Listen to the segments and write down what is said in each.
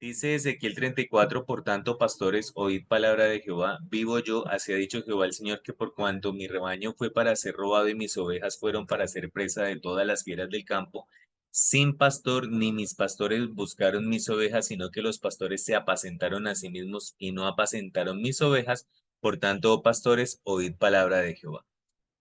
Dice Ezequiel 34, por tanto, pastores, oíd palabra de Jehová. Vivo yo, así ha dicho Jehová el Señor, que por cuanto mi rebaño fue para ser robado y mis ovejas fueron para ser presa de todas las fieras del campo, sin pastor ni mis pastores buscaron mis ovejas, sino que los pastores se apacentaron a sí mismos y no apacentaron mis ovejas. Por tanto, oh pastores, oíd palabra de Jehová.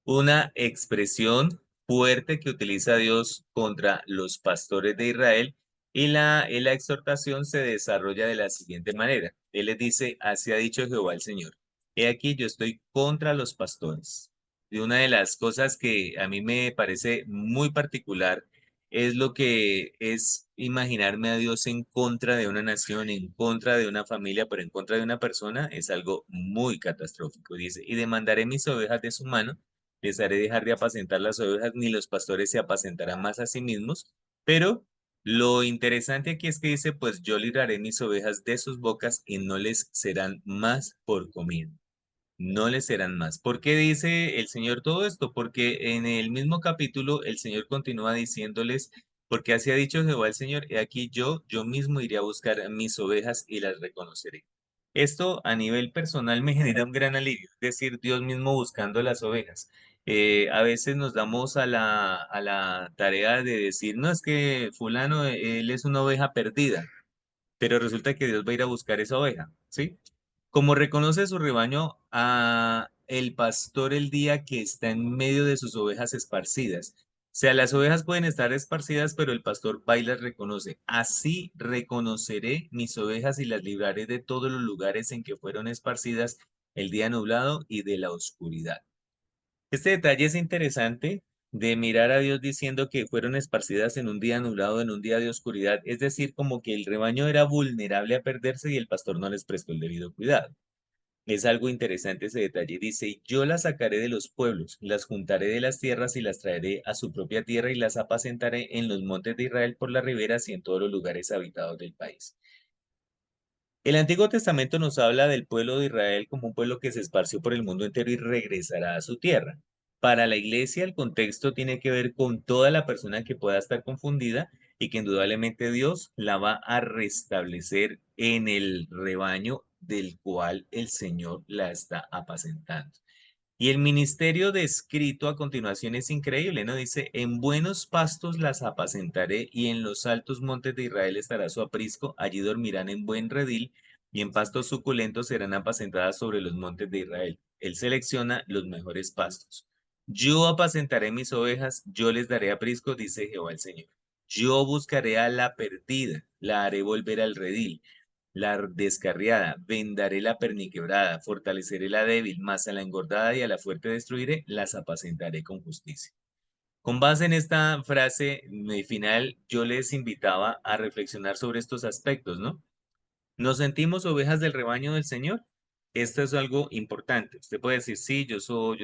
Una expresión fuerte que utiliza Dios contra los pastores de Israel y la exhortación se desarrolla de la siguiente manera. Él les dice, así ha dicho Jehová el Señor. He aquí yo estoy contra los pastores. Y una de las cosas que a mí me parece muy particular es lo que es imaginarme a Dios en contra de una nación, en contra de una familia, pero en contra de una persona, es algo muy catastrófico. Dice, y demandaré mis ovejas de su mano, les haré dejar de apacentar las ovejas, ni los pastores se apacentarán más a sí mismos. Pero lo interesante aquí es que dice, pues yo libraré mis ovejas de sus bocas y no les serán más por comida. No les serán más. ¿Por qué dice el Señor todo esto? Porque en el mismo capítulo el Señor continúa diciéndoles, porque así ha dicho Jehová el Señor, he aquí yo mismo iré a buscar a mis ovejas y las reconoceré. Esto a nivel personal me genera un gran alivio, es decir, Dios mismo buscando las ovejas. A veces nos damos a la tarea de decir, no, es que fulano, él es una oveja perdida, pero resulta que Dios va a ir a buscar esa oveja, ¿sí? Como reconoce su rebaño a el pastor el día que está en medio de sus ovejas esparcidas. O sea, las ovejas pueden estar esparcidas, pero el pastor va y las reconoce. Así reconoceré mis ovejas y las libraré de todos los lugares en que fueron esparcidas el día nublado y de la oscuridad. Este detalle es interesante de mirar a Dios diciendo que fueron esparcidas en un día nublado, en un día de oscuridad, es decir, como que el rebaño era vulnerable a perderse y el pastor no les prestó el debido cuidado. Es algo interesante ese detalle. Dice, yo las sacaré de los pueblos, las juntaré de las tierras y las traeré a su propia tierra y las apacentaré en los montes de Israel por las riberas y en todos los lugares habitados del país. El Antiguo Testamento nos habla del pueblo de Israel como un pueblo que se esparció por el mundo entero y regresará a su tierra. Para la iglesia, el contexto tiene que ver con toda la persona que pueda estar confundida y que indudablemente Dios la va a restablecer en el rebaño del cual el Señor la está apacentando. Y el ministerio descrito a continuación es increíble, ¿no? Dice, en buenos pastos las apacentaré y en los altos montes de Israel estará su aprisco, allí dormirán en buen redil y en pastos suculentos serán apacentadas sobre los montes de Israel. Él selecciona los mejores pastos. Yo apacentaré mis ovejas, yo les daré aprisco, dice Jehová el Señor. Yo buscaré a la perdida, la haré volver al redil la descarriada, vendaré la perniquebrada, fortaleceré la débil, mas a la engordada y a la fuerte destruiré, las apacentaré con justicia. Con base en esta frase final, yo les invitaba a reflexionar sobre estos aspectos, ¿no? ¿Nos sentimos ovejas del rebaño del Señor? Esto es algo importante. Usted puede decir, sí, yo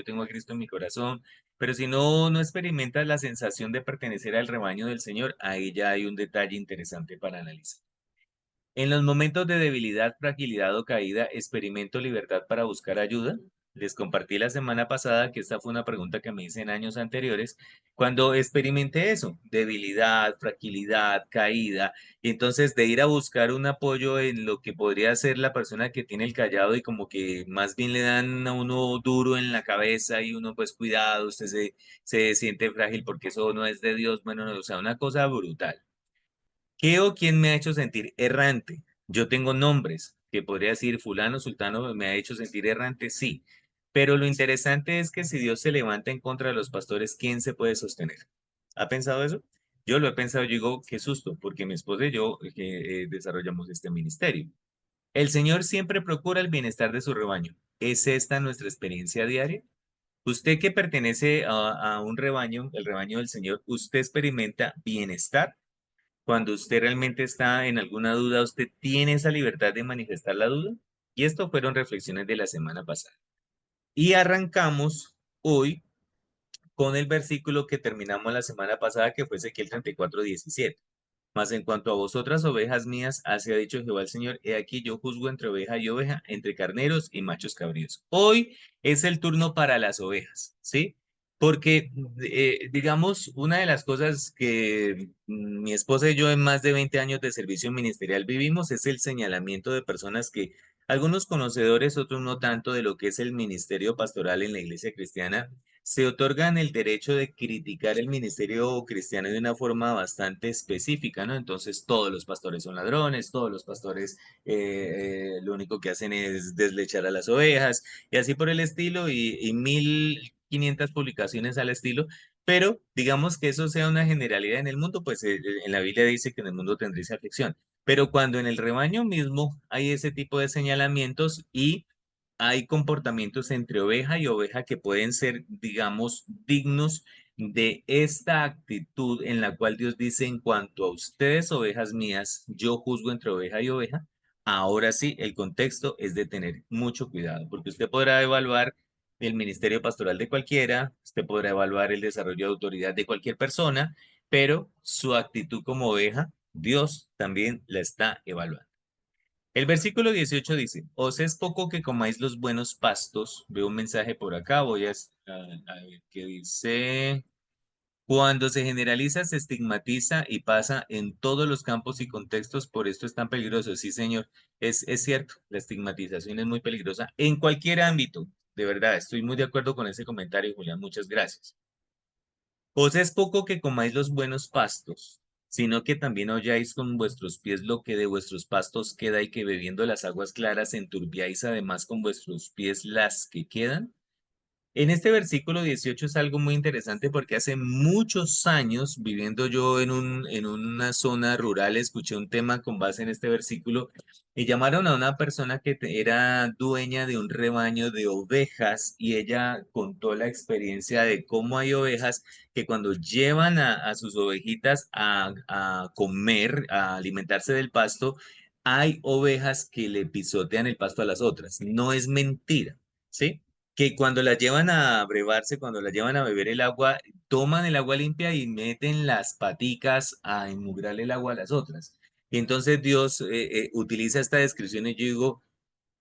tengo a Cristo en mi corazón, pero si no experimentas la sensación de pertenecer al rebaño del Señor, ahí ya hay un detalle interesante para analizar. En los momentos de debilidad, fragilidad o caída, ¿experimento libertad para buscar ayuda? Les compartí la semana pasada que esta fue una pregunta que me hice en años anteriores. Cuando experimenté eso, debilidad, fragilidad, caída, y entonces de ir a buscar un apoyo en lo que podría ser la persona que tiene el callado y como que más bien le dan a uno duro en la cabeza y uno pues cuidado, se siente frágil porque eso no es de Dios, bueno, no, o sea, una cosa brutal. ¿Qué o quién me ha hecho sentir errante? Yo tengo nombres que podría decir fulano, sultano me ha hecho sentir errante, sí. Pero lo interesante es que si Dios se levanta en contra de los pastores, ¿quién se puede sostener? ¿Ha pensado eso? Yo lo he pensado, yo digo, qué susto, porque mi esposa y yo desarrollamos este ministerio. El Señor siempre procura el bienestar de su rebaño. ¿Es esta nuestra experiencia diaria? Usted que pertenece a un rebaño, el rebaño del Señor, ¿usted experimenta bienestar? Cuando usted realmente está en alguna duda, ¿usted tiene esa libertad de manifestar la duda? Y esto fueron reflexiones de la semana pasada. Y arrancamos hoy con el versículo que terminamos la semana pasada, que fue Ezequiel 34:17. Mas en cuanto a vosotras, ovejas mías, así ha dicho Jehová el Señor, he aquí yo juzgo entre oveja y oveja, entre carneros y machos cabríos. Hoy es el turno para las ovejas, ¿sí? Porque, digamos, una de las cosas que mi esposa y yo en más de 20 años de servicio ministerial vivimos es el señalamiento de personas que algunos conocedores, otros no tanto de lo que es el ministerio pastoral en la iglesia cristiana, se otorgan el derecho de criticar el ministerio cristiano de una forma bastante específica, ¿no? Entonces, todos los pastores son ladrones, todos los pastores lo único que hacen es deslechar a las ovejas y así por el estilo, y 1500 publicaciones al estilo, pero digamos que eso sea una generalidad en el mundo, pues en la Biblia dice que en el mundo tendréis aflicción, pero cuando en el rebaño mismo hay ese tipo de señalamientos y hay comportamientos entre oveja y oveja que pueden ser, digamos, dignos de esta actitud en la cual Dios dice, en cuanto a ustedes, ovejas mías, yo juzgo entre oveja y oveja. Ahora sí, el contexto es de tener mucho cuidado, porque usted podrá evaluar el ministerio pastoral de cualquiera, usted podrá evaluar el desarrollo de autoridad de cualquier persona, pero su actitud como oveja, Dios también la está evaluando. El versículo 18 dice, os es poco que comáis los buenos pastos. Veo un mensaje por acá, a ver qué dice. Cuando se generaliza, se estigmatiza y pasa en todos los campos y contextos, por esto es tan peligroso. Sí, señor, es cierto, la estigmatización es muy peligrosa en cualquier ámbito. De verdad, estoy muy de acuerdo con ese comentario, Julián. Muchas gracias. Os es poco que comáis los buenos pastos, sino que también holláis con vuestros pies lo que de vuestros pastos queda y que bebiendo las aguas claras enturbiáis además con vuestros pies las que quedan. En este versículo 18 es algo muy interesante porque hace muchos años, viviendo yo en una zona rural, escuché un tema con base en este versículo y llamaron a una persona que era dueña de un rebaño de ovejas y ella contó la experiencia de cómo hay ovejas que cuando llevan a sus ovejitas a comer, a alimentarse del pasto, hay ovejas que le pisotean el pasto a las otras. No es mentira, ¿sí? Que cuando las llevan a brevarse, cuando las llevan a beber el agua, toman el agua limpia y meten las paticas a enmugrar el agua a las otras. Y entonces Dios utiliza esta descripción y yo digo,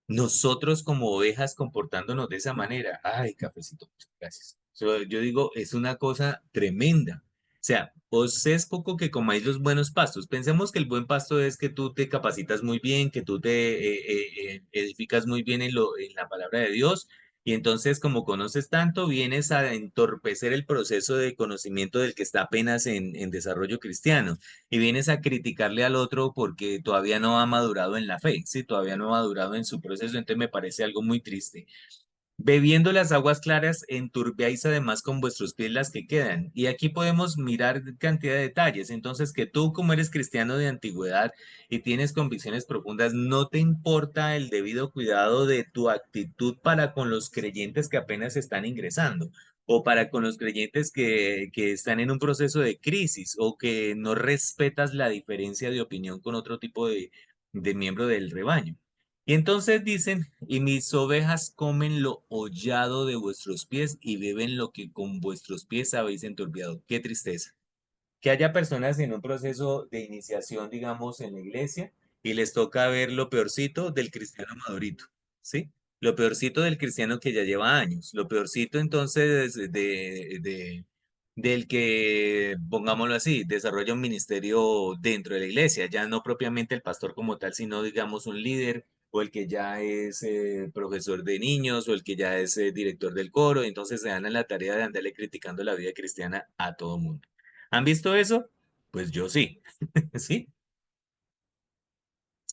nosotros como ovejas comportándonos de esa manera. Ay, cafecito, muchas gracias. Yo digo, es una cosa tremenda. O sea, os es poco que comáis los buenos pastos. Pensemos que el buen pasto es que tú te capacitas muy bien, que tú te edificas muy bien en la palabra de Dios. Y entonces, como conoces tanto, vienes a entorpecer el proceso de conocimiento del que está apenas en desarrollo cristiano y vienes a criticarle al otro porque todavía no ha madurado en la fe, ¿sí? Todavía no ha madurado en su proceso, entonces me parece algo muy triste. Bebiendo las aguas claras, enturbiáis además con vuestros pies las que quedan. Y aquí podemos mirar cantidad de detalles. Entonces, que tú como eres cristiano de antigüedad y tienes convicciones profundas, no te importa el debido cuidado de tu actitud para con los creyentes que apenas están ingresando o para con los creyentes que están en un proceso de crisis o que no respetas la diferencia de opinión con otro tipo de miembro del rebaño. Y entonces dicen, y mis ovejas comen lo hollado de vuestros pies y beben lo que con vuestros pies habéis enturbiado. Qué tristeza. Que haya personas en un proceso de iniciación, digamos, en la iglesia y les toca ver lo peorcito del cristiano madurito, ¿sí? Lo peorcito del cristiano que ya lleva años, lo peorcito entonces del que, pongámoslo así, desarrolla un ministerio dentro de la iglesia, ya no propiamente el pastor como tal, sino digamos un líder o el que ya es profesor de niños o el que ya es director del coro, entonces se dan a la tarea de andarle criticando la vida cristiana a todo mundo. ¿Han visto eso? Pues yo sí, sí,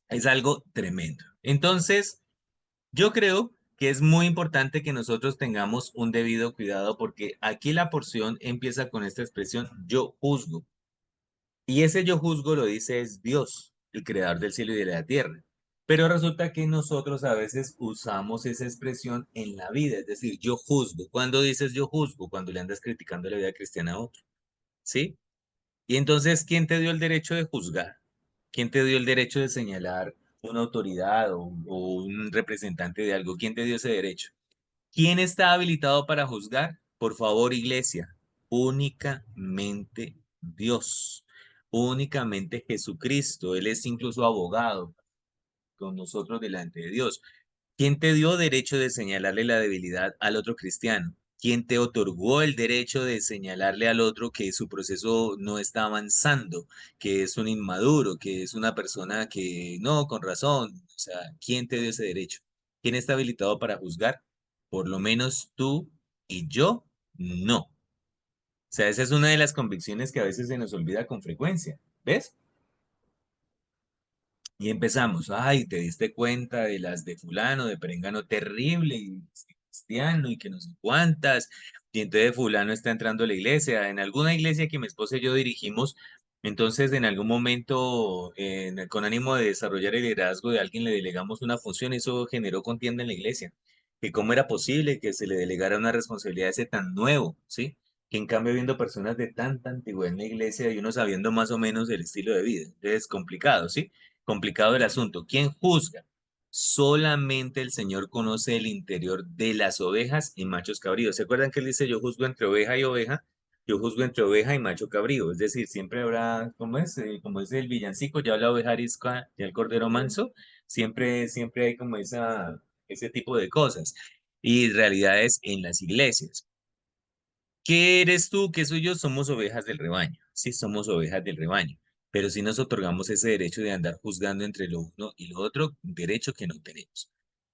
es algo tremendo. Entonces, yo creo que es muy importante que nosotros tengamos un debido cuidado porque aquí la porción empieza con esta expresión, yo juzgo. Y ese yo juzgo lo dice es Dios, el creador del cielo y de la tierra. Pero resulta que nosotros a veces usamos esa expresión en la vida, es decir, yo juzgo. ¿Cuándo dices yo juzgo? Cuando le andas criticando la vida cristiana a otro, ¿sí? Y entonces, ¿quién te dio el derecho de juzgar? ¿Quién te dio el derecho de señalar una autoridad o un representante de algo? ¿Quién te dio ese derecho? ¿Quién está habilitado para juzgar? Por favor, iglesia, únicamente Dios, únicamente Jesucristo. Él es incluso abogado con nosotros delante de Dios. ¿Quién te dio derecho de señalarle la debilidad al otro cristiano? ¿Quién te otorgó el derecho de señalarle al otro que su proceso no está avanzando, que es un inmaduro, que es una persona que no, con razón? O sea, ¿quién te dio ese derecho? ¿Quién está habilitado para juzgar? Por lo menos tú y yo, no. O sea, esa es una de las convicciones que a veces se nos olvida con frecuencia. ¿Ves? Y empezamos, ay, te diste cuenta de las de fulano, de perengano terrible, y cristiano, y que no sé cuántas, y entonces fulano está entrando a la iglesia, en alguna iglesia que mi esposa y yo dirigimos, entonces en algún momento, con ánimo de desarrollar el liderazgo de alguien, le delegamos una función, y eso generó contienda en la iglesia, que cómo era posible que se le delegara una responsabilidad a ese tan nuevo, ¿sí? Que en cambio viendo personas de tanta antigüedad en la iglesia y uno sabiendo más o menos el estilo de vida, entonces complicado, ¿sí? Complicado el asunto. ¿Quién juzga? Solamente el Señor conoce el interior de las ovejas y machos cabríos. ¿Se acuerdan que él dice, yo juzgo entre oveja y oveja? Yo juzgo entre oveja y macho cabrío. Es decir, siempre habrá, ¿cómo es? Como es el villancico, ya la oveja arisca y el cordero manso. Siempre hay como ese tipo de cosas. Y realidades en las iglesias. ¿Qué eres tú? ¿Qué soy yo? Somos ovejas del rebaño. Sí, somos ovejas del rebaño. Pero si nos otorgamos ese derecho de andar juzgando entre lo uno y lo otro, un derecho que no tenemos.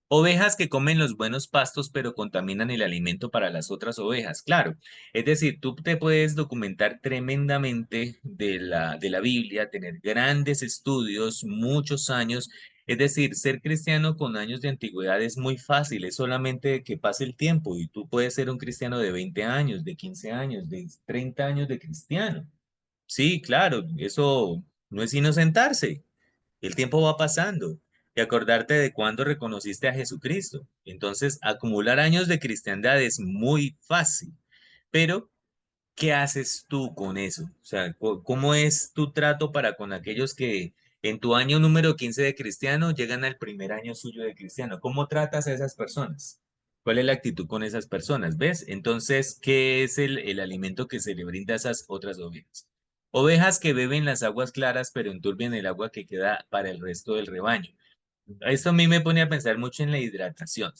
Ovejas que comen los buenos pastos, pero contaminan el alimento para las otras ovejas. Claro, es decir, tú te puedes documentar tremendamente de la Biblia, tener grandes estudios, muchos años. Es decir, ser cristiano con años de antigüedad es muy fácil, es solamente que pase el tiempo y tú puedes ser un cristiano de 20 años, de 15 años, de 30 años de cristiano. Sí, claro, eso no es inocentarse. El tiempo va pasando y acordarte de cuándo reconociste a Jesucristo. Entonces, acumular años de cristiandad es muy fácil, pero ¿qué haces tú con eso? O sea, ¿cómo es tu trato para con aquellos que en tu año número 15 de cristiano llegan al primer año suyo de cristiano? ¿Cómo tratas a esas personas? ¿Cuál es la actitud con esas personas? ¿Ves? Entonces, ¿qué es el alimento que se le brinda a esas otras ovejas? Ovejas que beben las aguas claras, pero enturbian el agua que queda para el resto del rebaño. Esto a mí me pone a pensar mucho en la hidratación.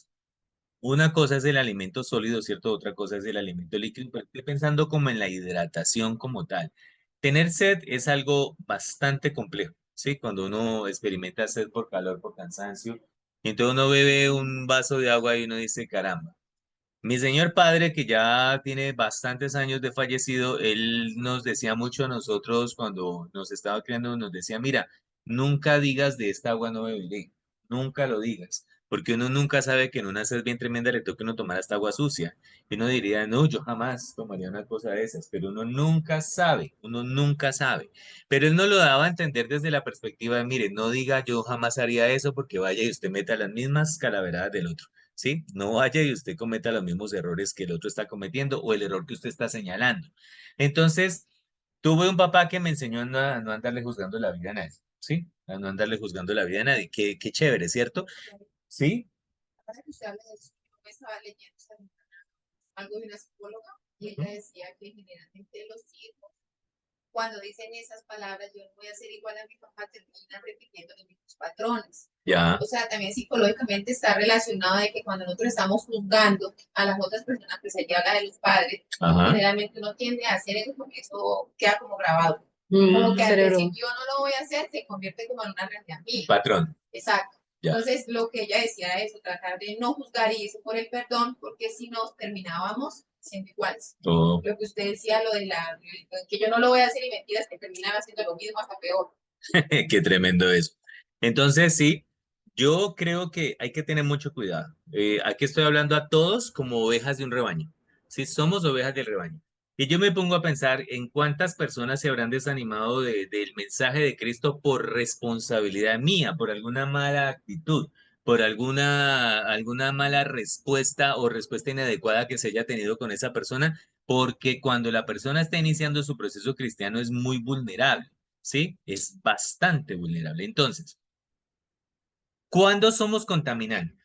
Una cosa es el alimento sólido, ¿cierto? Otra cosa es el alimento líquido, pero estoy pensando como en la hidratación como tal. Tener sed es algo bastante complejo, ¿sí? Cuando uno experimenta sed por calor, por cansancio, y entonces uno bebe un vaso de agua y uno dice, caramba. Mi señor padre, que ya tiene bastantes años de fallecido, él nos decía mucho a nosotros cuando nos estaba criando, nos decía, mira, nunca digas de esta agua no beberé, nunca lo digas, porque uno nunca sabe que en una sed bien tremenda le toque uno tomar esta agua sucia. Y uno diría, no, yo jamás tomaría una cosa de esas, pero uno nunca sabe. Pero él nos lo daba a entender desde la perspectiva de, mire, no diga yo jamás haría eso porque vaya y usted meta las mismas calaveradas del otro. ¿Sí? No vaya y usted cometa los mismos errores que el otro está cometiendo o el error que usted está señalando. Entonces, tuve un papá que me enseñó a no andarle juzgando la vida a nadie, ¿sí? A no andarle juzgando la vida a nadie. Qué chévere, ¿cierto? Sí. Ahora que usted habla de eso, yo me estaba leyendo algo de una psicóloga y ella decía que generalmente los hijos, cuando dicen esas palabras, yo no voy a ser igual a mi papá, terminan repitiendo los mismos patrones. Ya, O sea, también psicológicamente está relacionado de que cuando nosotros estamos juzgando a las otras personas que se habla de los padres, ajá. generalmente uno tiende a hacer eso porque eso queda como grabado. Como que al Cerebro. decir yo no lo voy a hacer, se convierte como en una realidad Un mía. patrón, Exacto. ya. Entonces, lo que ella decía era eso, tratar de no juzgar y eso por el perdón, porque si no, terminábamos siendo iguales. Oh, Lo que usted decía, lo de que yo no lo voy a hacer y mentiras, que terminan haciendo lo mismo, hasta peor. qué tremendo eso. Entonces, sí, yo creo que hay que tener mucho cuidado. Aquí estoy hablando a todos como ovejas de un rebaño. Sí, somos ovejas del rebaño. Y yo me pongo a pensar en cuántas personas se habrán desanimado del mensaje de Cristo por responsabilidad mía, por alguna mala actitud, por alguna mala respuesta o respuesta inadecuada que se haya tenido con esa persona, porque cuando la persona está iniciando su proceso cristiano es muy vulnerable. ¿Sí? Es bastante vulnerable. Entonces, ¿cuándo somos contaminantes?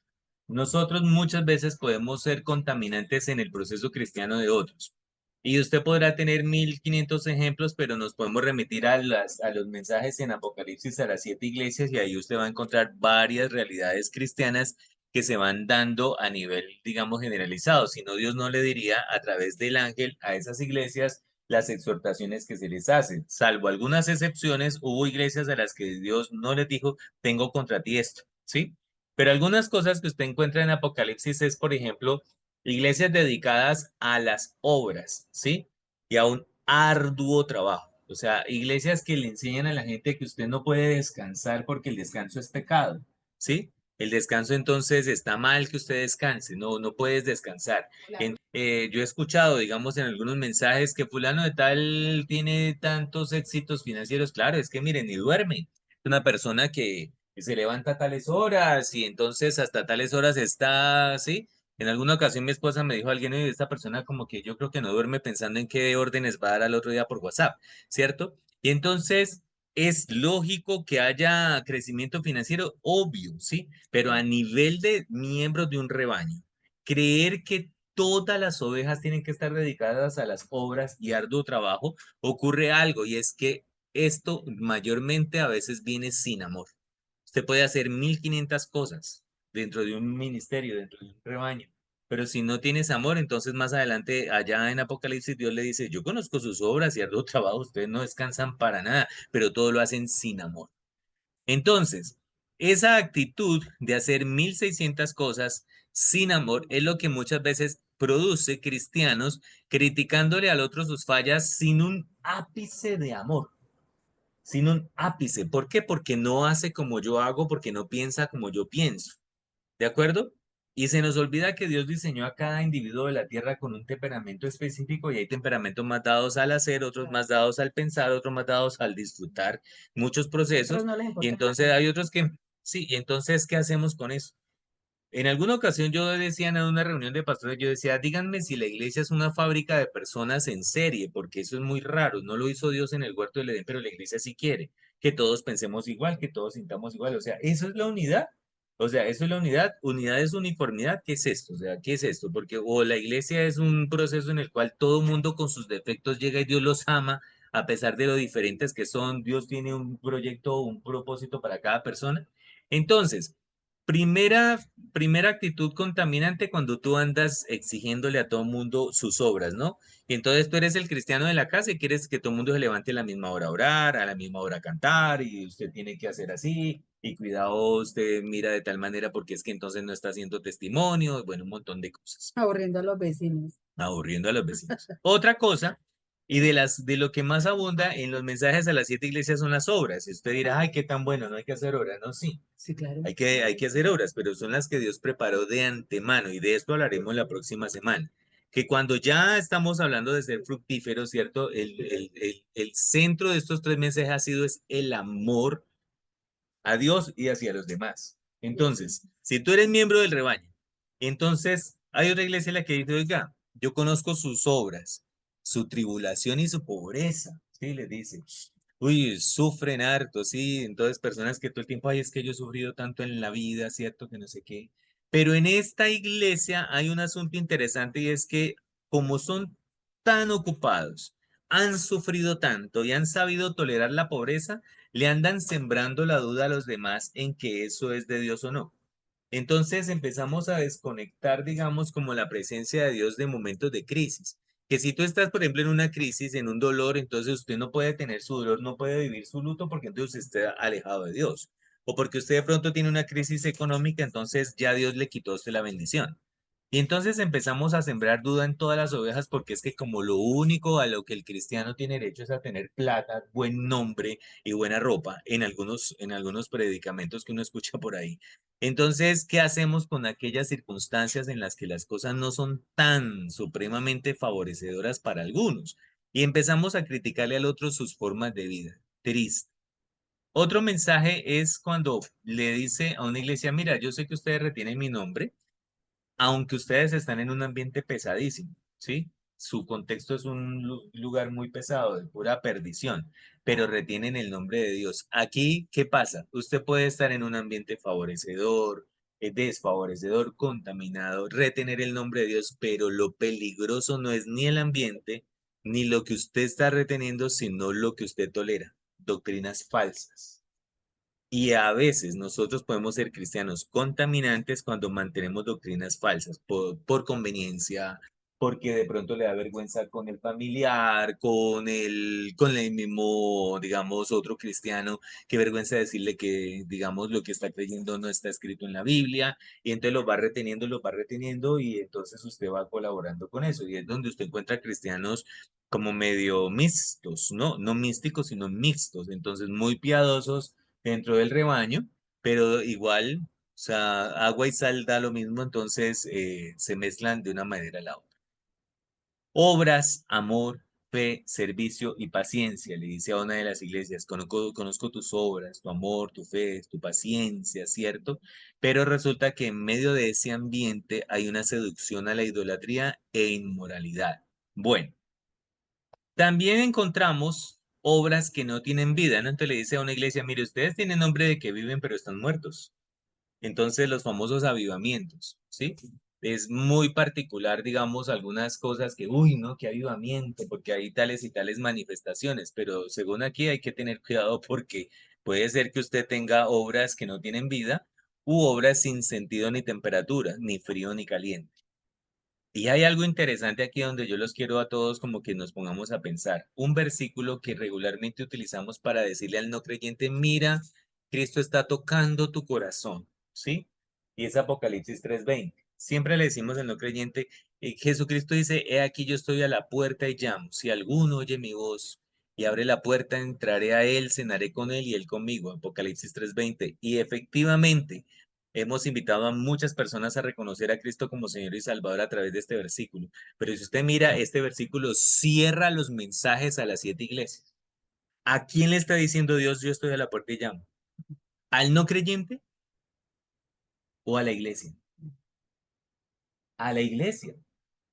Nosotros muchas veces podemos ser contaminantes en el proceso cristiano de otros. Y usted podrá tener 1500 ejemplos, pero nos podemos remitir a los mensajes en Apocalipsis a las 7 iglesias y ahí usted va a encontrar varias realidades cristianas que se van dando a nivel, digamos, generalizado, sino Dios no le diría a través del ángel a esas iglesias las exhortaciones que se les hacen. Salvo algunas excepciones, hubo iglesias a las que Dios no les dijo, tengo contra ti esto, ¿sí? Pero algunas cosas que usted encuentra en Apocalipsis es, por ejemplo, iglesias dedicadas a las obras, ¿sí? Y a un arduo trabajo. O sea, iglesias que le enseñan a la gente que usted no puede descansar porque el descanso es pecado, ¿sí? El descanso entonces está mal que usted descanse, no, no puedes descansar. Claro. Yo he escuchado, digamos, en algunos mensajes que fulano de tal tiene tantos éxitos financieros. Claro, es que miren, ni duerme. Es una persona que se levanta a tales horas y entonces hasta tales horas está, ¿sí? En alguna ocasión mi esposa me dijo a alguien, "Oye, esta persona como que yo creo que no duerme pensando en qué órdenes va a dar al otro día por WhatsApp, ¿cierto? Y entonces es lógico que haya crecimiento financiero, obvio, ¿sí? Pero a nivel de miembros de un rebaño, creer que todas las ovejas tienen que estar dedicadas a las obras y arduo trabajo, ocurre algo y es que esto mayormente a veces viene sin amor. Usted puede hacer 1500 cosas dentro de un ministerio, dentro de un rebaño, pero si no tienes amor, entonces más adelante, allá en Apocalipsis, Dios le dice, yo conozco sus obras y arduo trabajo, ustedes no descansan para nada, pero todo lo hacen sin amor. Entonces, esa actitud de hacer 1600 cosas sin amor es lo que muchas veces produce cristianos criticándole al otro sus fallas sin un ápice de amor, sin un ápice. ¿Por qué? Porque no hace como yo hago, porque no piensa como yo pienso. ¿De acuerdo? Y se nos olvida que Dios diseñó a cada individuo de la tierra con un temperamento específico y hay temperamentos más dados al hacer, otros más dados al pensar, otros más dados al disfrutar muchos procesos. No les Y importa entonces hay otros que, sí, y entonces, ¿qué hacemos con eso? En alguna ocasión yo decía en una reunión de pastores, yo decía, díganme si la iglesia es una fábrica de personas en serie, porque eso es muy raro, no lo hizo Dios en el huerto del Edén, pero la iglesia sí quiere, que todos pensemos igual, que todos sintamos igual, o sea, eso es la unidad, o sea, eso es la unidad, unidad es uniformidad, ¿qué es esto? O sea, ¿qué es esto? Porque o la iglesia es un proceso en el cual todo mundo con sus defectos llega y Dios los ama, a pesar de lo diferentes que son, Dios tiene un proyecto, un propósito para cada persona. Entonces, Primera, primera actitud contaminante cuando tú andas exigiéndole a todo mundo sus obras, ¿no? Y entonces tú eres el cristiano de la casa y quieres que todo el mundo se levante a la misma hora a orar, a la misma hora a cantar, y usted tiene que hacer así, y cuidado, usted mira de tal manera porque es que entonces no está haciendo testimonio, y bueno, un montón de cosas aburriendo a los vecinos. aburriendo a los vecinos. Otra cosa, y de lo que más abunda en los mensajes a las 7 iglesias son las obras. Y usted dirá, ay, qué tan bueno, no hay que hacer obras. No, sí, Sí, claro. hay que hacer obras, pero son las que Dios preparó de antemano, y de esto hablaremos la próxima semana. Que cuando ya estamos hablando de ser fructíferos, ¿cierto? El centro de estos 3 mensajes ha sido es el amor a Dios y hacia los demás. Entonces, si tú eres miembro del rebaño, entonces hay otra iglesia en la que dice, oiga, yo conozco sus obras, su tribulación y su pobreza. Sí, les dice, uy, sufren harto, sí, entonces personas que todo el tiempo, ay, es que yo he sufrido tanto en la vida, ¿cierto? Que no sé qué. Pero en esta iglesia hay un asunto interesante y es que como son tan ocupados, han sufrido tanto y han sabido tolerar la pobreza, le andan sembrando la duda a los demás en que eso es de Dios o no. Entonces empezamos a desconectar, digamos, como la presencia de Dios de momentos de crisis. Que si tú estás, por ejemplo, en una crisis, en un dolor, entonces usted no puede tener su dolor, no puede vivir su luto porque entonces usted está alejado de Dios. O porque usted de pronto tiene una crisis económica, entonces ya Dios le quitó a usted la bendición. Y entonces empezamos a sembrar duda en todas las ovejas porque es que como lo único a lo que el cristiano tiene derecho es a tener plata, buen nombre y buena ropa en algunos predicamentos que uno escucha por ahí. Entonces, ¿qué hacemos con aquellas circunstancias en las que las cosas no son tan supremamente favorecedoras para algunos? Y empezamos a criticarle al otro sus formas de vida. Triste. Otro mensaje es cuando le dice a una iglesia, mira, yo sé que ustedes retienen mi nombre, aunque ustedes están en un ambiente pesadísimo, ¿sí? Su contexto es un lugar muy pesado, de pura perdición, pero retienen el nombre de Dios. Aquí, ¿qué pasa? Usted puede estar en un ambiente favorecedor, desfavorecedor, contaminado, retener el nombre de Dios, pero lo peligroso no es ni el ambiente, ni lo que usted está reteniendo, sino lo que usted tolera, doctrinas falsas Y a veces nosotros podemos ser cristianos contaminantes cuando mantenemos doctrinas falsas por conveniencia, porque de pronto le da vergüenza con el familiar, con el mismo, digamos, otro cristiano, qué vergüenza decirle que, digamos, lo que está creyendo no está escrito en la Biblia, y entonces los va reteniendo, y entonces usted va colaborando con eso, y es donde usted encuentra cristianos como medio mixtos, ¿no? No místicos, sino mixtos, entonces muy piadosos dentro del rebaño, pero igual, o sea, agua y sal da lo mismo, entonces se mezclan de una manera a la otra. Obras, amor, fe, servicio y paciencia, le dice a una de las iglesias, conozco tus obras, tu amor, tu fe, tu paciencia, ¿cierto? Pero resulta que en medio de ese ambiente hay una seducción a la idolatría e inmoralidad. Bueno, también encontramos obras que no tienen vida, ¿no? Entonces le dice a una iglesia, mire, ustedes tienen nombre de que viven, pero están muertos. Entonces los famosos avivamientos, ¿sí? Es muy particular, digamos, algunas cosas que, uy, no, qué avivamiento, porque hay tales y tales manifestaciones, pero según aquí hay que tener cuidado porque puede ser que usted tenga obras que no tienen vida u obras sin sentido ni temperatura, ni frío ni caliente. Y hay algo interesante aquí donde yo los quiero a todos como que nos pongamos a pensar. Un versículo que regularmente utilizamos para decirle al no creyente, mira, Cristo está tocando tu corazón, ¿sí? Y es Apocalipsis 3:20. Siempre le decimos al no creyente, Jesucristo dice, he aquí yo estoy a la puerta y llamo. Si alguno oye mi voz y abre la puerta, entraré a él, cenaré con él y él conmigo. Apocalipsis 3:20. Y efectivamente, hemos invitado a muchas personas a reconocer a Cristo como Señor y Salvador a través de este versículo. Pero si usted mira, este versículo cierra los mensajes a las 7 iglesias. ¿A quién le está diciendo Dios, yo estoy a la puerta y llamo? ¿Al no creyente o a la iglesia? A la iglesia.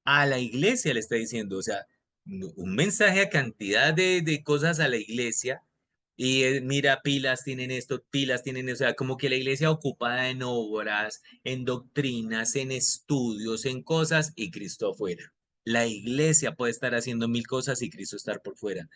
A la iglesia le está diciendo, o sea, un mensaje a cantidad de cosas a la iglesia. Y mira, pilas tienen esto, pilas tienen eso, o sea, como que la iglesia ocupada en obras, en doctrinas, en estudios, en cosas y Cristo afuera. La iglesia puede estar haciendo mil cosas y Cristo estar por fuera.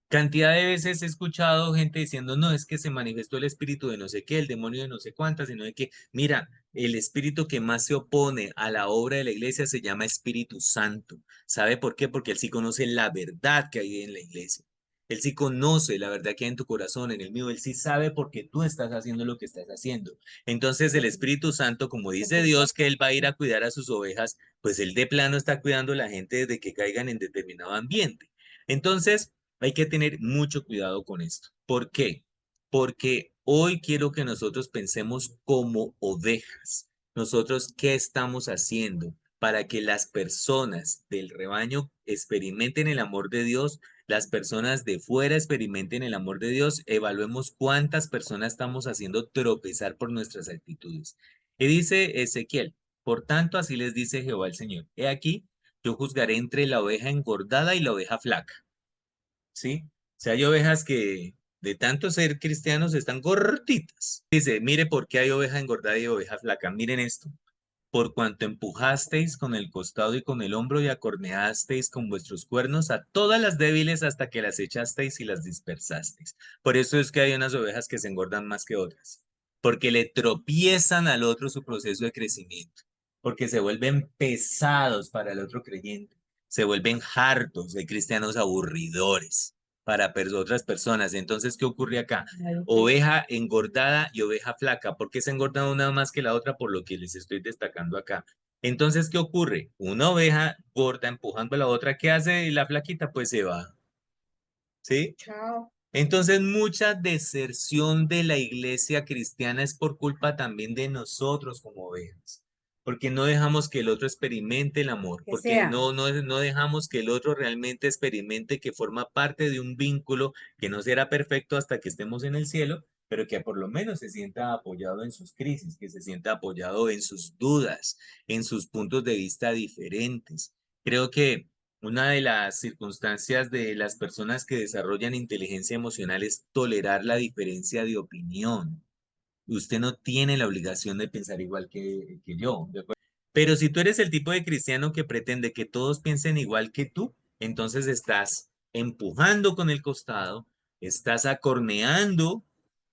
Cantidad de veces he escuchado gente diciendo, no, es que se manifestó el espíritu de no sé qué, el demonio de no sé cuántas, sino de que, mira, el espíritu que más se opone a la obra de la iglesia se llama Espíritu Santo. ¿Sabe por qué? Porque él sí conoce la verdad que hay en la iglesia. Él sí conoce la verdad que hay en tu corazón, en el mío. Él sí sabe por qué tú estás haciendo lo que estás haciendo. Entonces el Espíritu Santo, como dice Dios que él va a ir a cuidar a sus ovejas, pues él de plano está cuidando a la gente desde que caigan en determinado ambiente. Entonces, hay que tener mucho cuidado con esto. ¿Por qué? Porque hoy quiero que nosotros pensemos como ovejas. Nosotros, ¿qué estamos haciendo para que las personas del rebaño experimenten el amor de Dios? Las personas de fuera experimenten el amor de Dios. Evaluemos cuántas personas estamos haciendo tropezar por nuestras actitudes. Y dice Ezequiel, por tanto, así les dice Jehová el Señor. He aquí, yo juzgaré entre la oveja engordada y la oveja flaca. ¿Sí? O sea, hay ovejas que de tanto ser cristianos están gorditas. Dice, mire por qué hay oveja engordada y oveja flaca. Miren esto. Por cuanto empujasteis con el costado y con el hombro y acorneasteis con vuestros cuernos a todas las débiles hasta que las echasteis y las dispersasteis. Por eso es que hay unas ovejas que se engordan más que otras, porque le tropiezan al otro su proceso de crecimiento, porque se vuelven pesados para el otro creyente, se vuelven hartos de cristianos aburridores para otras personas. Entonces, ¿qué ocurre acá? Oveja engordada y oveja flaca. ¿Por qué se engorda una más que la otra? Por lo que les estoy destacando acá. Entonces, ¿qué ocurre? Una oveja gorda empujando a la otra, ¿qué hace la flaquita? Pues se va, ¿sí? Chao. Entonces, mucha deserción de la iglesia cristiana es por culpa también de nosotros como ovejas, porque no dejamos que el otro experimente el amor, porque no dejamos que el otro realmente experimente que forma parte de un vínculo que no será perfecto hasta que estemos en el cielo, pero que por lo menos se sienta apoyado en sus crisis, que se sienta apoyado en sus dudas, en sus puntos de vista diferentes. Creo que una de las circunstancias de las personas que desarrollan inteligencia emocional es tolerar la diferencia de opinión. Usted no tiene la obligación de pensar igual que yo, ¿de acuerdo? Pero si tú eres el tipo de cristiano que pretende que todos piensen igual que tú, entonces estás empujando con el costado, estás acorneando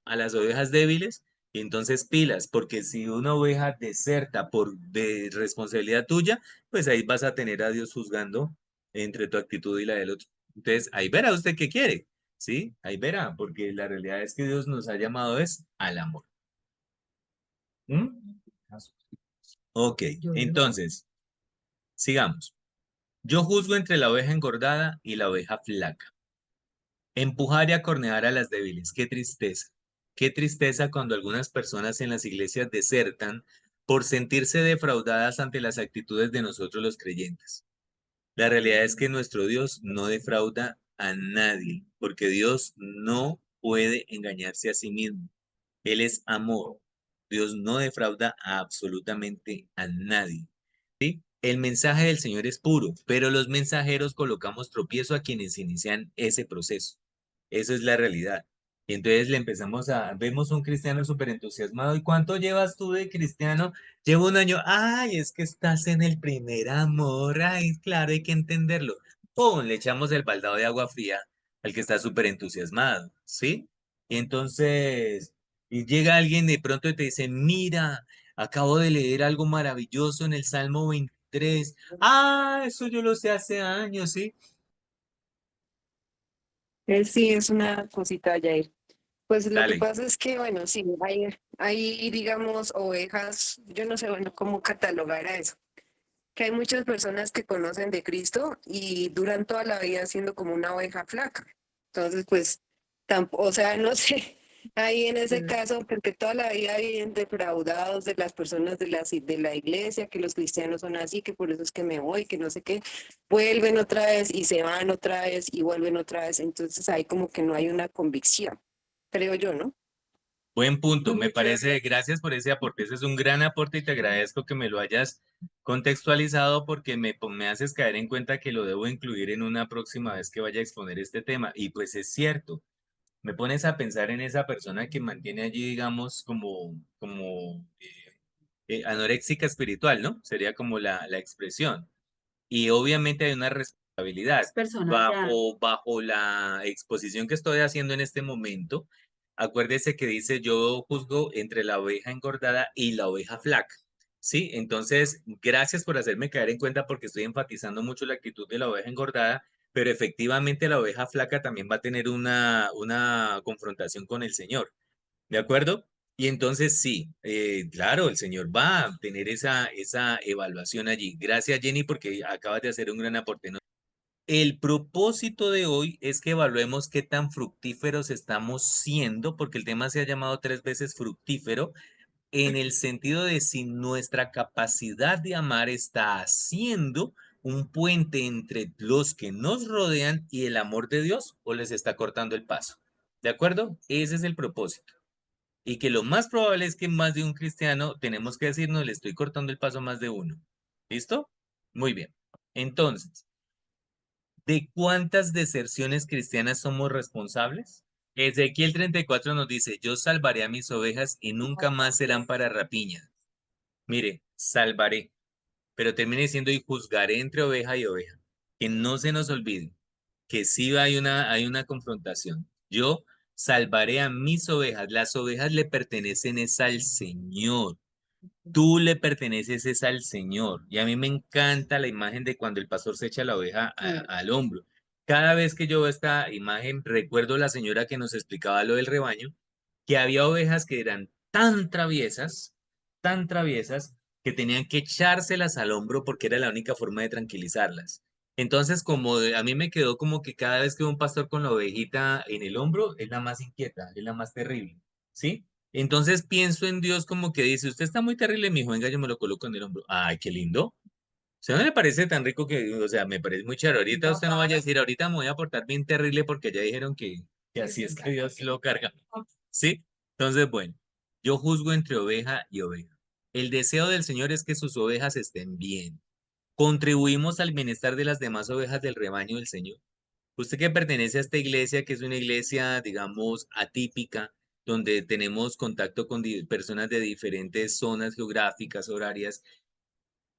a las ovejas débiles, y entonces pilas, porque si una oveja deserta por de responsabilidad tuya, pues ahí vas a tener a Dios juzgando entre tu actitud y la del otro. Entonces, ahí verá usted qué quiere, ¿sí? Ahí verá, porque la realidad es que Dios nos ha llamado es al amor. ¿Mm? Ok, entonces, sigamos. Yo juzgo entre la oveja engordada y la oveja flaca. Empujar y acornear a las débiles. Qué tristeza. Qué tristeza cuando algunas personas en las iglesias desertan por sentirse defraudadas ante las actitudes de nosotros los creyentes. La realidad es que nuestro Dios no defrauda a nadie, porque Dios no puede engañarse a sí mismo. Él es amor. Dios no defrauda a absolutamente a nadie. ¿Sí? El mensaje del Señor es puro, pero los mensajeros colocamos tropiezo a quienes inician ese proceso. Eso es la realidad. Y entonces le empezamos vemos un cristiano súper entusiasmado. ¿Y cuánto llevas tú de cristiano? Llevo un año. Ay, es que estás en el primer amor. Ay, claro, hay que entenderlo. ¡Pum! Le echamos el baldado de agua fría al que está súper entusiasmado, ¿sí? Y entonces, y llega alguien de pronto y te dice, mira, acabo de leer algo maravilloso en el Salmo 23. Ah, eso yo lo sé hace años, ¿sí? Sí, es una cosita, Jair. Pues lo que Dale. pasa es que, bueno, sí, hay, digamos, ovejas, yo no sé, bueno, cómo catalogar a eso, que hay muchas personas que conocen de Cristo y duran toda la vida siendo como una oveja flaca. Entonces, pues, tampoco, o sea, no sé, ahí en ese caso, porque toda la vida viven defraudados de las personas de la iglesia, que los cristianos son así, que por eso es que me voy, que no sé qué, vuelven otra vez y se van otra vez y vuelven otra vez. Entonces, ahí como que no hay una convicción, creo yo, ¿no? Buen punto, me Muy chévere. parece, gracias por ese aporte, ese es un gran aporte y te agradezco que me lo hayas contextualizado porque me haces caer en cuenta que lo debo incluir en una próxima vez que vaya a exponer este tema. Y pues es cierto, me pones a pensar en esa persona que mantiene allí, digamos, como anoréxica espiritual, ¿no? Sería como la expresión. Y obviamente hay una responsabilidad. Bajo la exposición que estoy haciendo en este momento, acuérdese que dice yo juzgo entre la oveja engordada y la oveja flaca. Sí, entonces, gracias por hacerme caer en cuenta porque estoy enfatizando mucho la actitud de la oveja engordada, pero efectivamente la oveja flaca también va a tener una confrontación con el Señor. ¿De acuerdo? Y entonces sí, claro, el Señor va a tener esa evaluación allí. Gracias, Jenny, porque acabas de hacer un gran aporte, ¿no? El propósito de hoy es que evaluemos qué tan fructíferos estamos siendo, porque el tema se ha llamado 3 veces fructífero, en el sentido de si nuestra capacidad de amar está haciendo un puente entre los que nos rodean y el amor de Dios o les está cortando el paso. ¿De acuerdo? Ese es el propósito. Y que lo más probable es que más de un cristiano tenemos que decirnos, le estoy cortando el paso a más de uno. ¿Listo? Muy bien. Entonces, ¿de cuántas deserciones cristianas somos responsables? Ezequiel 34 nos dice, yo salvaré a mis ovejas y nunca más serán para rapiña. Mire, salvaré, pero termine diciendo y juzgaré entre oveja y oveja. Que no se nos olvide que sí hay una confrontación. Yo salvaré a mis ovejas. Las ovejas le pertenecen es al Señor. Tú le perteneces es al Señor. Y a mí me encanta la imagen de cuando el pastor se echa la oveja al hombro. Cada vez que yo veo esta imagen, recuerdo la señora que nos explicaba lo del rebaño, que había ovejas que eran tan traviesas, que tenían que echárselas al hombro porque era la única forma de tranquilizarlas. Entonces, a mí me quedó como que cada vez que veo un pastor con la ovejita en el hombro, es la más inquieta, es la más terrible, ¿sí? Entonces pienso en Dios como que dice, usted está muy terrible, mijo, venga, yo me lo coloco en el hombro. Ay, qué lindo. O sea, no le parece tan rico que, o sea, me parece muy chévere. Ahorita usted no vaya a decir, ahorita me voy a portar bien terrible porque ya dijeron que así es que Dios lo carga. ¿Sí? Entonces, bueno, yo juzgo entre oveja y oveja. El deseo del Señor es que sus ovejas estén bien. Contribuimos al bienestar de las demás ovejas del rebaño del Señor. Usted que pertenece a esta iglesia, que es una iglesia, digamos, atípica, donde tenemos contacto con personas de diferentes zonas geográficas, horarias,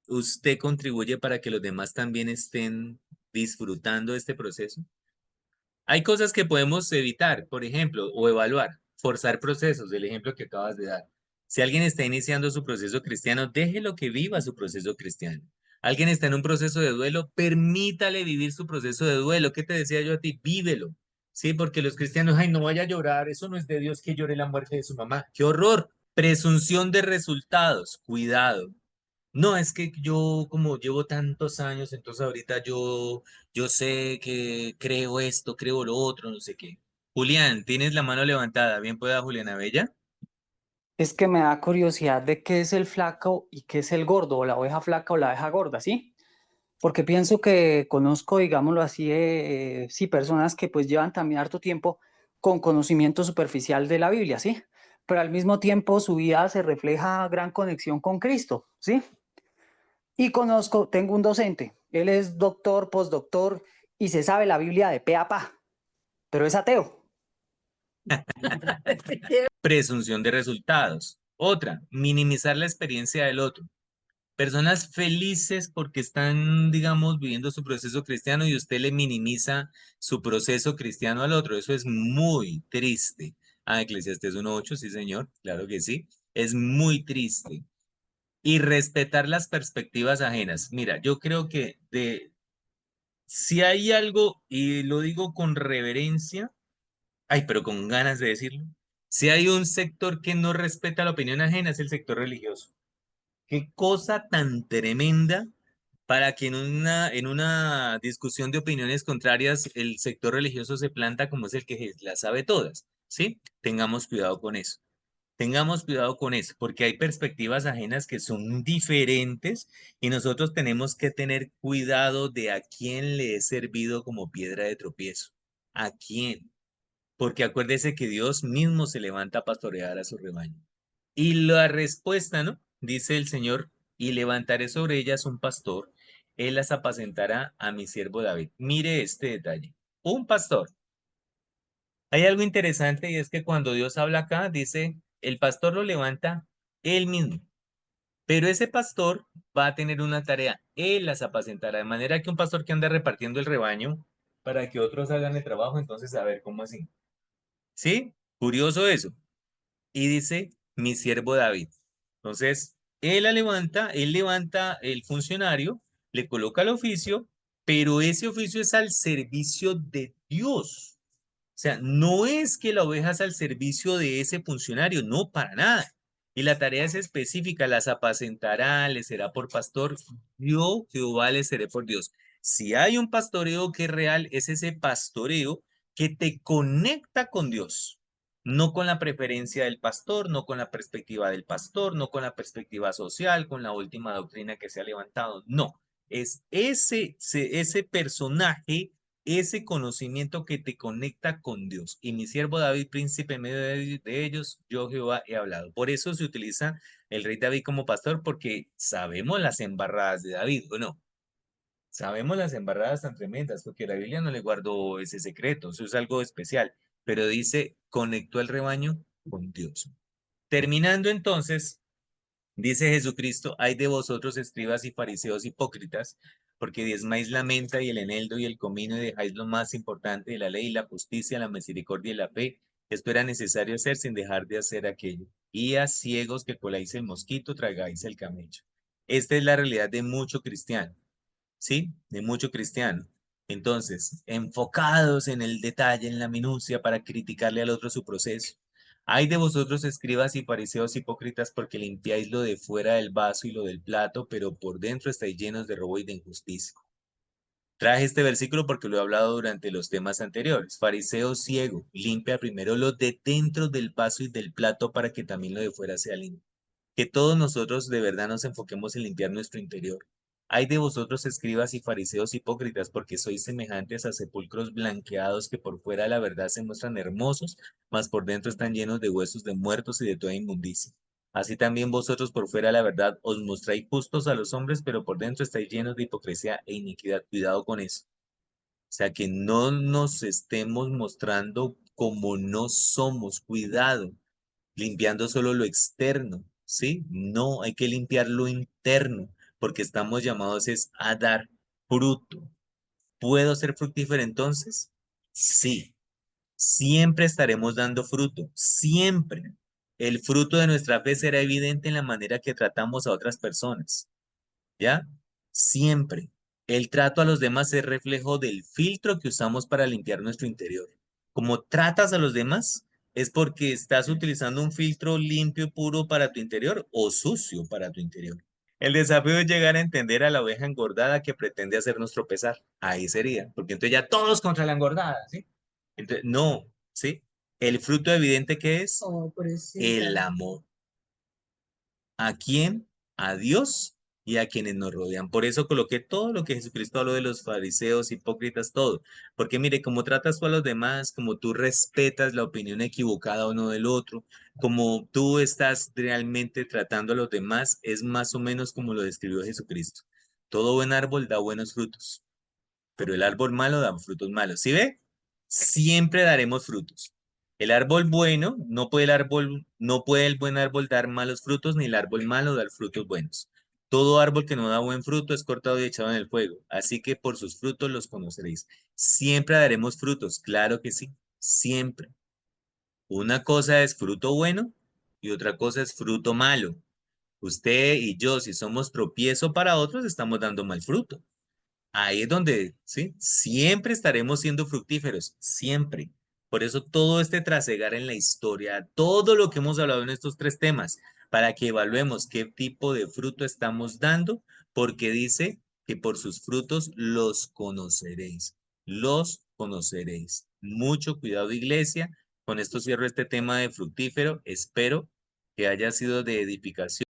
¿usted contribuye para que los demás también estén disfrutando de este proceso? Hay cosas que podemos evitar, por ejemplo, o evaluar. forzar procesos, el ejemplo que acabas de dar. Si alguien está iniciando su proceso cristiano, déjelo que viva su proceso cristiano. Alguien está en un proceso de duelo, permítale vivir su proceso de duelo. ¿Qué te decía yo a ti? Vívelo. Sí, porque los cristianos, ay, no vaya a llorar, eso no es de Dios que llore la muerte de su mamá. ¡Qué horror! Presunción de resultados, cuidado. No, es que yo como llevo tantos años, entonces ahorita yo sé que creo esto, creo lo otro, no sé qué. Julián, tienes la mano levantada. Bien pueda, Juliana Bella. Es que me da curiosidad de qué es el flaco y qué es el gordo, o la oveja flaca o la oveja gorda, ¿sí? Porque pienso que conozco, digámoslo así, sí, personas que pues llevan también harto tiempo con conocimiento superficial de la Biblia, ¿sí? Pero al mismo tiempo su vida se refleja gran conexión con Cristo, ¿sí? Y conozco, tengo un docente, él es doctor, postdoctor y se sabe la Biblia de pe a pa, pero es ateo. Presunción de resultados. Otra, minimizar la experiencia del otro. Personas felices porque están, digamos, viviendo su proceso cristiano y usted le minimiza su proceso cristiano al otro. Eso es muy triste. Ah, Eclesiastés 1:8, sí, señor, claro que sí. Es muy triste. Y respetar las perspectivas ajenas. Mira, yo creo que si hay algo, y lo digo con reverencia, ay, pero con ganas de decirlo, si hay un sector que no respeta la opinión ajena, es el sector religioso. Qué cosa tan tremenda para que en una discusión de opiniones contrarias el sector religioso se planta como es el que las sabe todas, ¿sí? Tengamos cuidado con eso. Tengamos cuidado con eso, porque hay perspectivas ajenas que son diferentes y nosotros tenemos que tener cuidado de a quién le es servido como piedra de tropiezo. ¿A quién? Porque acuérdese que Dios mismo se levanta a pastorear a su rebaño. Y la respuesta, ¿no? Dice el Señor, y levantaré sobre ellas un pastor, él las apacentará a mi siervo David. Mire este detalle. Un pastor. Hay algo interesante y es que cuando Dios habla acá, dice, el pastor lo levanta él mismo. Pero ese pastor va a tener una tarea, él las apacentará, de manera que un pastor que anda repartiendo el rebaño para que otros hagan el trabajo, entonces a ver, ¿cómo así? ¿Sí? Curioso eso. Y dice, mi siervo David. Entonces, él levanta el funcionario, le coloca el oficio, pero ese oficio es al servicio de Dios. O sea, no es que la oveja es al servicio de ese funcionario, no, para nada. Y la tarea es específica, las apacentará, le será por pastor, yo, Jehová, le seré por Dios. Si hay un pastoreo que es real, es ese pastoreo que te conecta con Dios, no con la preferencia del pastor, no con la perspectiva del pastor, no con la perspectiva social, con la última doctrina que se ha levantado, no. Es ese personaje, ese conocimiento que te conecta con Dios. Y mi siervo David, príncipe en medio de ellos, yo Jehová he hablado. Por eso se utiliza el rey David como pastor, porque sabemos las embarradas de David, ¿o no? Sabemos las embarradas tan tremendas, porque la Biblia no le guardó ese secreto, eso es algo especial, pero dice, conectó el rebaño con Dios. Terminando entonces, dice Jesucristo, hay de vosotros escribas y fariseos hipócritas, porque diezmáis la menta y el eneldo y el comino y dejáis lo más importante de la ley, la justicia, la misericordia y la fe. Esto era necesario hacer sin dejar de hacer aquello. Y a ciegos que coláis el mosquito, tragáis el camello. Esta es la realidad de mucho cristiano, ¿sí? De mucho cristiano. Entonces, enfocados en el detalle, en la minucia, para criticarle al otro su proceso. Hay de vosotros, escribas y fariseos hipócritas, porque limpiáis lo de fuera del vaso y lo del plato, pero por dentro estáis llenos de robo y de injusticia. Traje este versículo porque lo he hablado durante los temas anteriores. Fariseo ciego, limpia primero lo de dentro del vaso y del plato para que también lo de fuera sea limpio. Que todos nosotros de verdad nos enfoquemos en limpiar nuestro interior. Hay de vosotros, escribas y fariseos hipócritas, porque sois semejantes a sepulcros blanqueados que por fuera la verdad se muestran hermosos, mas por dentro están llenos de huesos de muertos y de toda inmundicia. Así también vosotros por fuera la verdad os mostráis justos a los hombres, pero por dentro estáis llenos de hipocresía e iniquidad. Cuidado con eso. O sea, que no nos estemos mostrando como no somos. Cuidado, limpiando solo lo externo, ¿sí? No, hay que limpiar lo interno, porque estamos llamados es a dar fruto. ¿Puedo ser fructífero entonces? Sí. siempre estaremos dando fruto, siempre. El fruto de nuestra fe será evidente en la manera que tratamos a otras personas, ¿ya? Siempre. El trato a los demás es reflejo del filtro que usamos para limpiar nuestro interior. Como tratas a los demás, es porque estás utilizando un filtro limpio y puro para tu interior o sucio para tu interior. El desafío es llegar a entender a la oveja engordada que pretende hacernos tropezar. Ahí sería, porque entonces ya todos contra la engordada, ¿sí? Entonces, no, ¿sí? El fruto evidente que es el amor. ¿A quién? A Dios y a quienes nos rodean. Por eso coloqué todo lo que Jesucristo habló de los fariseos, hipócritas, todo. Porque mire, como tratas tú a los demás, como tú respetas la opinión equivocada o no del otro, como tú estás realmente tratando a los demás, es más o menos como lo describió Jesucristo. Todo buen árbol da buenos frutos, pero el árbol malo da frutos malos. ¿Sí ve? Siempre daremos frutos. El árbol bueno, no puede el buen árbol dar malos frutos, ni el árbol malo dar frutos buenos. Todo árbol que no da buen fruto es cortado y echado en el fuego. Así que por sus frutos los conoceréis. Siempre daremos frutos, claro que sí, siempre. Una cosa es fruto bueno y otra cosa es fruto malo. Usted y yo, si somos tropiezo para otros, estamos dando mal fruto. Ahí es donde, ¿sí? Siempre estaremos siendo fructíferos, siempre. Por eso todo este trasegar en la historia, todo lo que hemos hablado en estos tres temas, para que evaluemos qué tipo de fruto estamos dando, porque dice que por sus frutos los conoceréis, los conoceréis. Mucho cuidado, iglesia. Con esto cierro este tema de fructífero. Espero que haya sido de edificación.